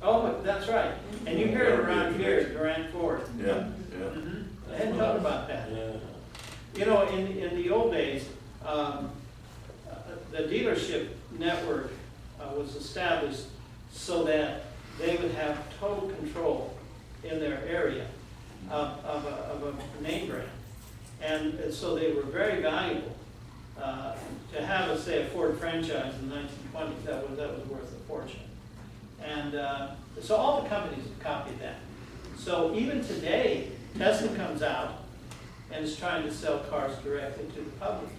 Oh, that's right. And you hear it around here, Durant Ford. Yeah, yeah. Mhm. I hadn't thought about that. Yeah. You know, in the old days, the dealership network was established so that they would have total control in their area of a name brand. And so they were very valuable. To have, say, a Ford franchise in the 1920s, that was worth a fortune. And so all the companies have copied that. So even today, Tesla comes out and is trying to sell cars directly to the public.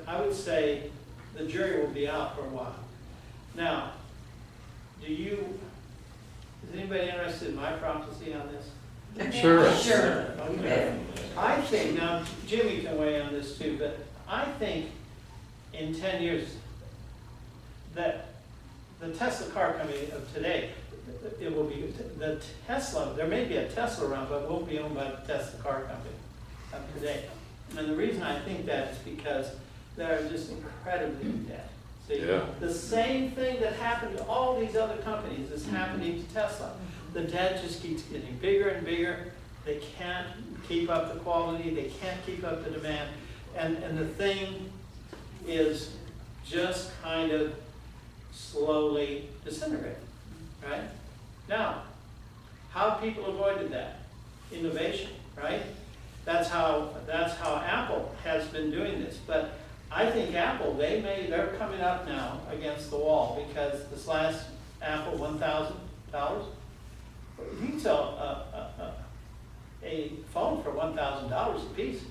I would say the jury will be out for a while. Now, is anybody interested in my prophecy on this? Sure. Sure. Okay. I think, now Jimmy can weigh on this too, but I think in 10 years that the Tesla car company of today, it will be the Tesla, there may be a Tesla around, but it won't be owned by the Tesla car company of today. And the reason I think that is because they're just incredibly in debt. See, Yeah. the same thing that happened to all these other companies is happening to Tesla. The debt just keeps getting bigger and bigger. They can't keep up the quality. They can't keep up the demand. And the thing is just kind of slowly disintegrating, right? Now, how people avoided that? Innovation, right? That's how Apple has been doing this. But I think Apple, they're coming up now against the wall because this last Apple $1,000, you can sell a phone for $1,000 a piece.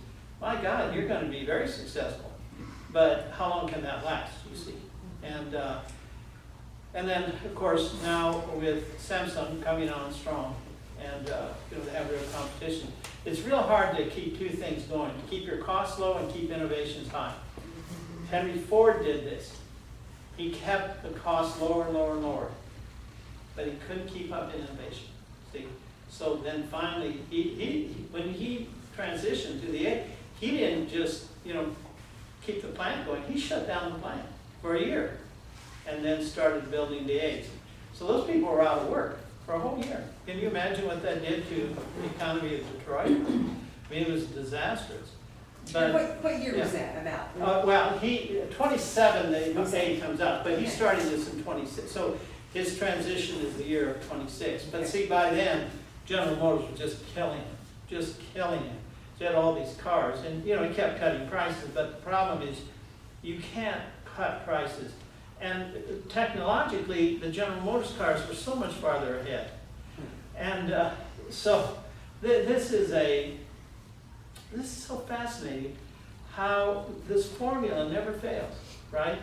My God, you're going to be very successful. But how long can that last, you see? And then, of course, now with Samsung coming on strong and they have real competition, it's real hard to keep two things going, to keep your costs low and keep innovations high. Henry Ford did this. He kept the costs lower and lower and lower, but he couldn't keep up in innovation. See? So then finally, when he transitioned to the A, he didn't just keep the plant going. He shut down the plant for a year and then started building the A's. So those people were out of work for a whole year. Can you imagine what that did to the economy of Detroit? I mean, it was disastrous. But What year was that about? well, 27, the A comes out, but he's starting this in 26. So his transition is the year of 26. But see, by then, General Motors was just killing him. He had all these cars, and he kept cutting prices. But the problem is, you can't cut prices. And technologically, the General Motors cars were so much farther ahead. And so this is so fascinating how this formula never fails, right?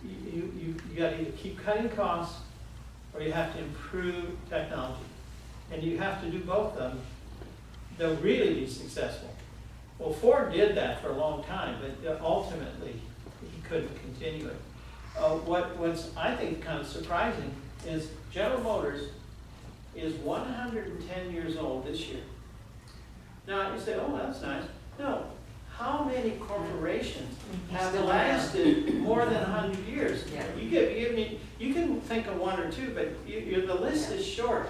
You got to either keep cutting costs or you have to improve technology. And you have to do both of them. They'll really be successful. Well, Ford did that for a long time, but ultimately he couldn't continue it. What's I think kind of surprising is General Motors is 110 years old this year. Now you say, oh, that's nice. No, how many corporations have Still lasted more than 100 years? Yeah. You can think of one or two, but the list is short.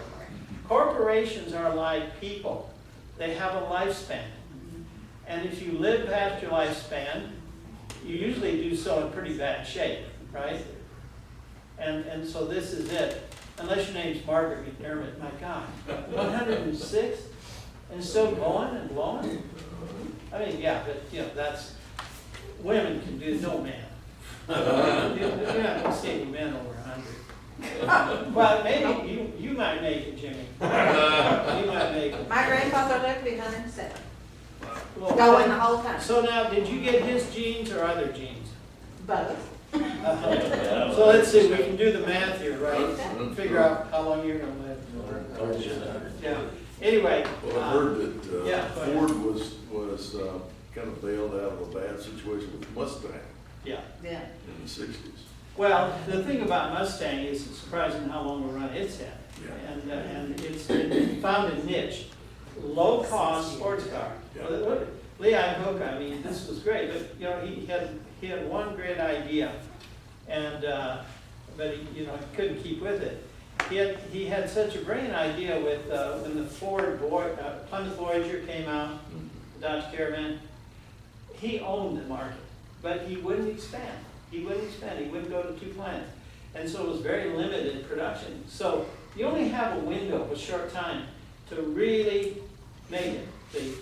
Corporations are like people. They have a lifespan. And if you live past your lifespan, you usually do so in pretty bad shape, right? And so this is it. Unless your name's Margaret McDermott, my God, 106 and still going and blowing. I mean, yeah, but that's women can do no man. You're not going to see any men over 100. Well, maybe you might make it, Jimmy. You might make it. My grandfather lived to be 107. Well, Going the whole time. So now, did you get his genes or other genes? Both. So let's see, we can do the math here, right? Figure out how long you're going to live. Yeah. Anyway. Well, I heard that yeah, go ahead. Ford was kind of bailed out of a bad situation with Mustang Yeah. Yeah. in the 60s. Well, the thing about Mustang is it's surprising how long a run it's had. Yeah. And it's found a niche. Low-cost sports car. Yeah. Lee Iacocca, I mean, this was great, but he had one great idea, and but he couldn't keep with it. he had such a brilliant idea with, when the Plymouth Voyager came out, the Dodge Caravan, he owned the market, but he wouldn't expand. He wouldn't go to two plants. And so it was very limited production. So you only have a window, a short time, to really make it.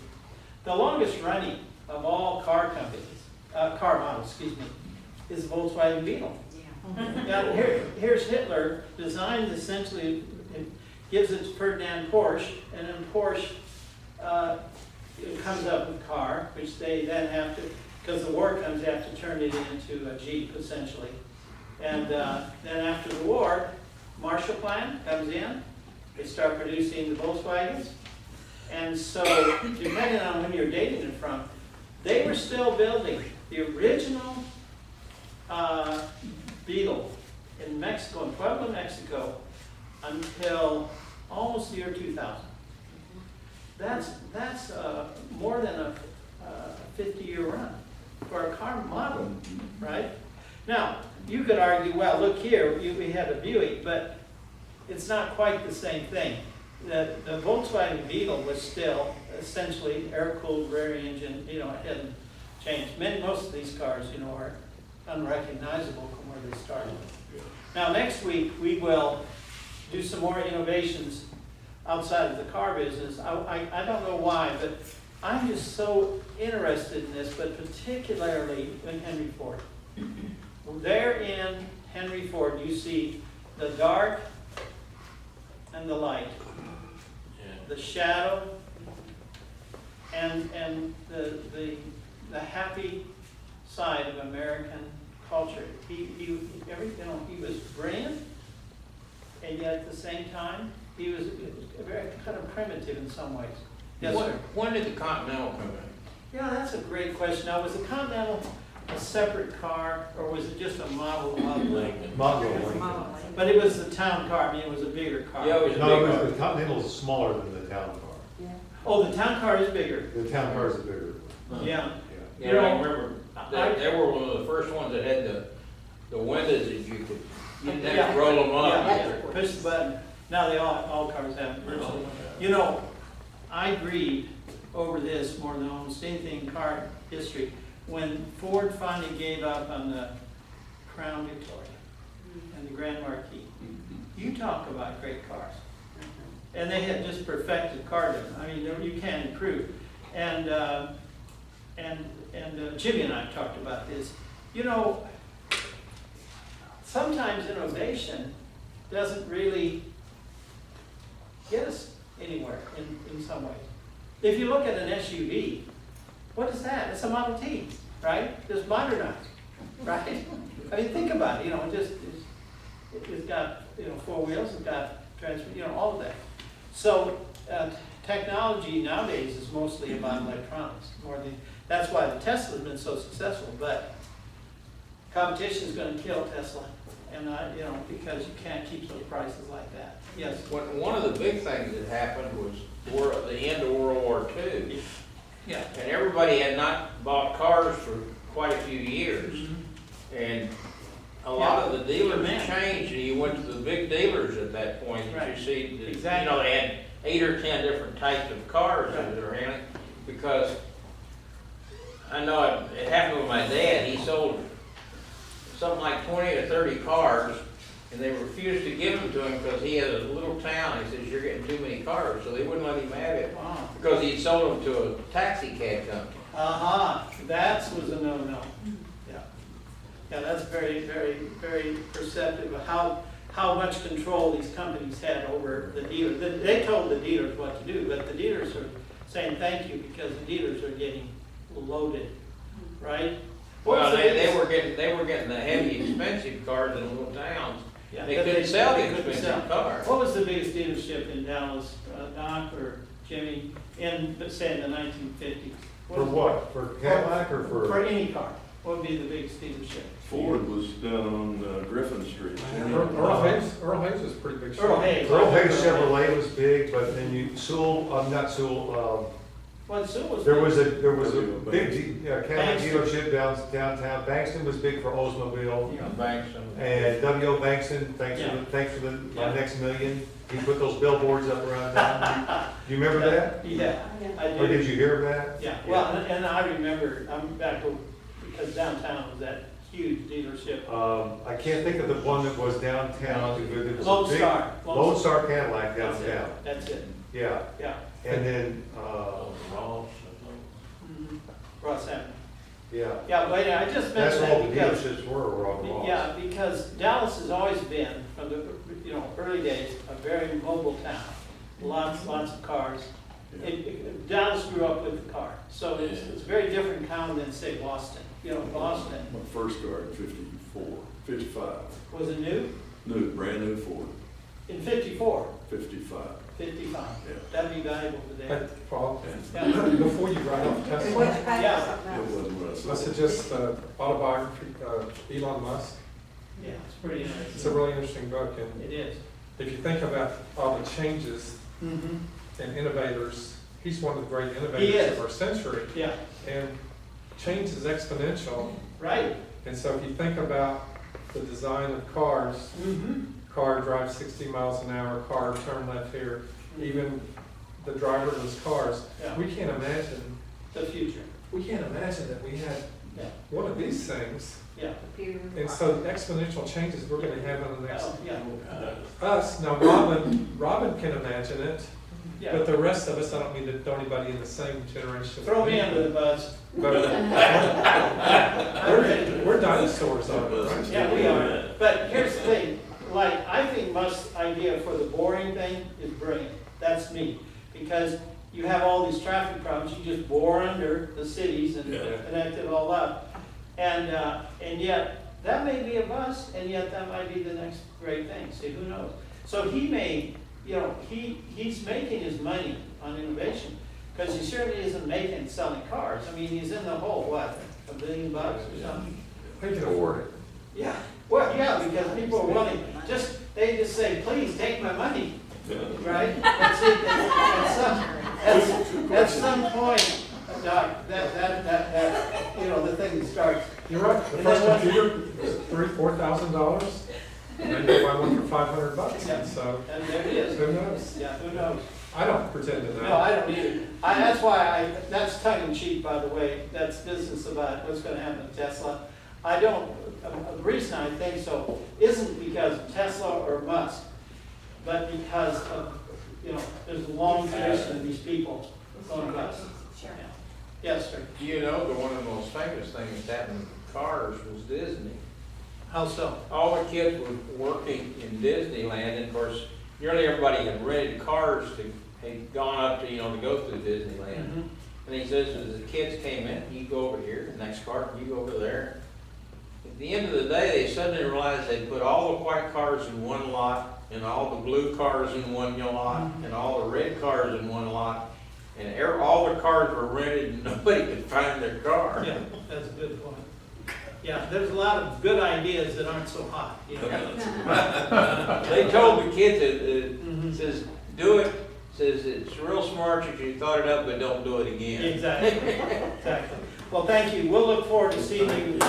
The longest running of all car models, is the Volkswagen Beetle. Now, here's Hitler, designed essentially, it gives it to Ferdinand Porsche, and then Porsche it comes up with a car, which they then have to, because the war comes, they have to turn it into a Jeep, essentially. And then after the war, Marshall Plan comes in, they start producing the Volkswagens. And so, depending on when you're dating it from, they were still building the original Beetle in Mexico, in Puebla, Mexico, until almost the year 2000. That's more than a 50-year run for a car model, right? Now, you could argue, well, look here, we had a Buick, but it's not quite the same thing. The Volkswagen Beetle was still essentially air-cooled rear engine, it hadn't changed. Most of these cars, are unrecognizable from where they started. Now, next week, we will do some more innovations outside of the car business. I don't know why, but I'm just so interested in this, but particularly in Henry Ford. There in Henry Ford, you see the dark and the light, the shadow and the happy side of American culture. He was brilliant, and yet at the same time, he was very kind of primitive in some ways. Yes, sir. When did the Continental come in? Yeah, that's a great question. Now, was the Continental a separate car, or was it just a model of Lincoln? Model Lincoln. But it was the town car. I mean, it was a bigger car. Yeah, it was a No, big it car. was, the Continental is smaller than the town car. Yeah. Oh, the town car is bigger. The town car is a bigger one. Yeah. Yeah. Yeah, I remember, they were one of the first ones that had the windows that you didn't have to roll them up. Yeah, push the button. Now they all cars have virtually. I grieved over this more than almost anything in car history. When Ford finally gave up on the Crown Victoria and the Grand Marquis, you talk about great cars. And they had just perfected carding. I mean, you can't improve. And Jimmy and I talked about this. Sometimes innovation doesn't really get us anywhere in some ways. If you look at an SUV, what is that? It's a Model T, right? Just modernized, right? I mean, think about it. It's got four wheels, it's got transmission, all of that. So technology nowadays is mostly about electronics. That's why the Tesla's been so successful. But competition is going to kill Tesla, and because you can't keep those prices like that. Yes. One of the big things that happened was the end of World War II. Yeah. And everybody had not bought cars for quite a few years. And a lot of the dealers changed, and you went to the big dealers at that point. Right. You see, Exactly. they had 8 or 10 different types of cars that they were handling. Because I know it happened with my dad. He sold something like 20 or 30 cars, and they refused to give them to him because he had a little town. He says, "You're getting too many cars," so they wouldn't let him have it Wow. because he sold them to a taxi cab company. That was a no-no. Yeah. Yeah, that's very, very, very perceptive of how much control these companies had over the dealers. They told the dealers what to do, but the dealers are saying thank you because the dealers are getting loaded, right? Well, they were getting the heavy, expensive cars in little towns. Yeah, They but couldn't sell the couldn't expensive sell. cars. What was the biggest dealership in Dallas, Doc or Jimmy, say in the 1950s? For what? For Cadillac or For for? any car. What would be the biggest dealership? Ford was down on Griffin Street. Earl Hayes is a pretty big. Earl Hayes. Earl Hayes Chevrolet was big, but then Well, Sue was. There was a big Cadillac Bankston. dealership downtown. Bankston was big for Oldsmobile. You know, banks and. And W.O. Bankston, Yeah. thanks for the, Yeah. my next million. He put those billboards up around town. Do you remember that? Yeah, I Or did did. you hear of that? Yeah, well, and I remember, I'm back, because downtown was that huge dealership. I can't think of the one that was downtown. It was a Lone big- Star. Lone Star Cadillac That's it. downtown. That's it, Yeah, yeah. and then, Mhm. Ross Avenue. yeah. Yeah, but I just That's mentioned where all that the because, dealerships were on Ross. yeah, because Dallas has always been, from the, early days, a very mobile town. Lots of cars. Dallas grew up with the car, so it's a very different town than, say, Boston. Boston, My first car in 55, was it new? brand new Ford, In 54, 55. 55. Yeah. That'd be valuable today. But, Paul, Yeah. before you write off What'd Tesla, you pay Yeah. for something It else? wasn't what I I said. suggest autobiography, Elon Musk. Yeah, it's pretty It's nice. a really interesting book, and It is. if you think about all the changes Mm-hmm. and innovators, he's one of the great He innovators is. of our century, Yeah, and change is exponential. right. And so if you think about the design of cars, Mm-hmm. car drives 60 miles an hour, car turn left here, even the driverless cars, Yeah, we can't imagine the future. that we had Yeah, one of these things. yeah. Computer. And so the exponential changes we're gonna have in the next, Oh, yeah, us, now Robin can imagine it, yeah. but the rest of us, I don't mean to throw anybody in the same generation. Throw me under the bus. But we're dinosaurs on it, right? Yeah, we are. But here's the thing, like, I think Musk's idea for the boring thing is brilliant. That's me. Because you have all these traffic problems, you just bore under the cities and Yeah. connect it all up. And yet, that may be a bust, and yet that might be the next great thing. See, who knows? So he may, he's making his money on innovation, because he certainly isn't making selling cars. I mean, he's in the hole, what, $1 billion or something? They can afford it. Yeah, well, yeah, because people are willing, they just say, please, take my money, right? That's it, at some point, Doc, the thing starts. You're right, the And first then what- computer was $3,000-$4,000, and then you buy one for $500, Yeah. and so, And there it is. who knows? Yeah, who knows? I don't pretend to know. No, I don't either. That's why that's tongue in cheek, by the way, that's business about what's gonna happen to Tesla. I don't, the reason I think so isn't because of Tesla or Musk, but because of, there's a long tradition of these people going bust. Sure. Yes, sir. Do you know that one of the most famous things that happened with cars was Disney? How so? All the kids were working in Disneyland, and of course, nearly everybody had rented cars had gone up to, to go through Disneyland. Mhm. And he says, as the kids came in, you go over here, the next car, you go over there. At the end of the day, they suddenly realized they'd put all the white cars in one lot, and all the blue cars in one lot, and all the red cars in one lot, and all the cars were rented, and nobody could find their car. Yeah, that's a good point. Yeah, there's a lot of good ideas that aren't so hot, They told the kids, Mhm. says, do it, says, it's real smart if you thought it up, but don't do it again. Exactly, exactly. Well, thank you. We'll look forward to seeing you.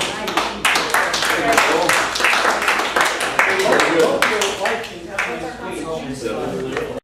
Hope your wife can come next week. She's,